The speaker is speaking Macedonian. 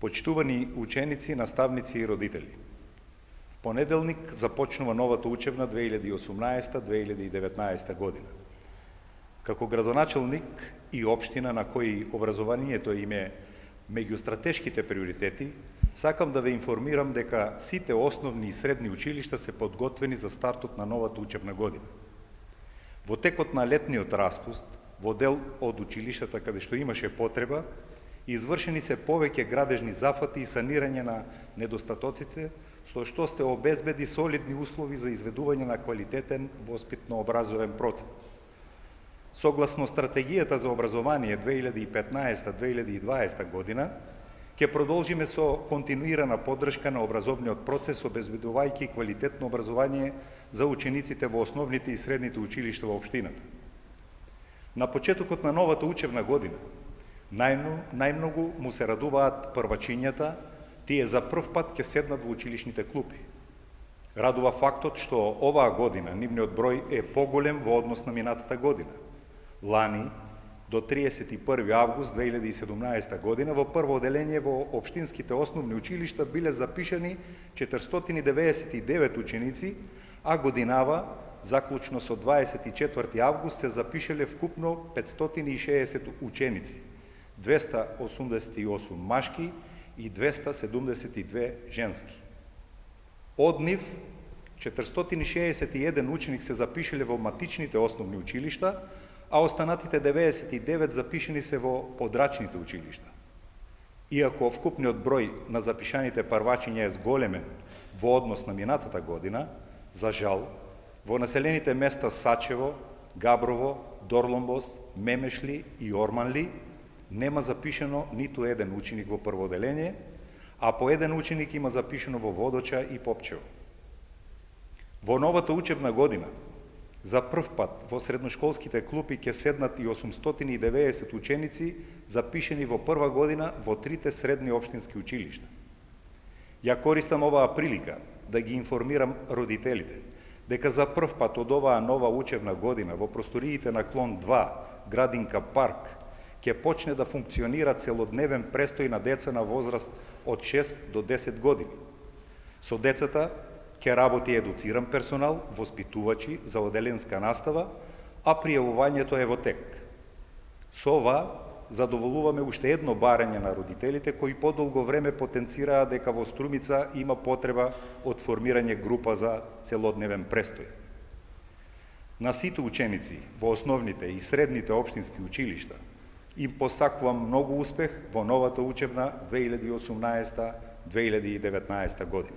Почитувани ученици, наставници и родители. В понеделник започнува новата учебна 2018-2019 година. Како градоначелник и општина на кои образованието им е меѓу стратешките приоритети, сакам да ве информирам дека сите основни и средни училишта се подготвени за стартот на новата учебна година. Во текот на летниот распуст, во дел од училиштата каде што имаше потреба, извршени се повеќе градежни зафати и санирање на недостатоците, со што се обезбеди солидни услови за изведување на квалитетен воспитно-образовен процес. Согласно стратегијата за образование 2015-2020 година, ќе продолжиме со континуирана поддршка на образовниот процес, обезбедувајќи квалитетно образование за учениците во основните и средните училишта во општината. На почетокот на новата учебна година, најмногу му се радуваат првачињата, тие за прв пат ќе седнат во училишните клупи. Радува фактот што оваа година нивниот број е поголем во однос на минатата година. Лани, до 31. август 2017 година, во прво оделение во општинските основни училишта биле запишани 499 ученици, а годинава, заклучно со 24. август, се запишеле вкупно 560 ученици, 288 машки и 272 женски. Од нив, 461 ученик се запишеле во матичните основни училишта, а останатите 99 запишени се во подрачните училишта. Иако вкупниот број на запишаните првачиња е зголемен во однос на минатата година, за жал, во населените места Сачево, Габрово, Дорломбос, Мемешли и Орманли нема запишено ниту еден ученик во прво оделение, а по еден ученик има запишено во Водоча и Попчево. Во новата учебна година, за прв пат во средношколските клупи ќе седнат и 890 ученици запишени во прва година во трите средни општински училишта. Ја користам оваа прилика да ги информирам родителите дека за прв пат од оваа нова учебна година во просториите на клон 2, Градинка парк, ќе почне да функционира целодневен престој на деца на возраст од 6 до 10 години. Со децата ќе работи едуциран персонал, воспитувачи за оделенска настава, а пријавувањето е во тек. Со ова задоволуваме уште едно барање на родителите кои подолго време потенцираа дека во Струмица има потреба од формирање група за целодневен престој. На сите ученици во основните и средните општински училишта им посакувам многу успех во новата учебна 2018-2019 година.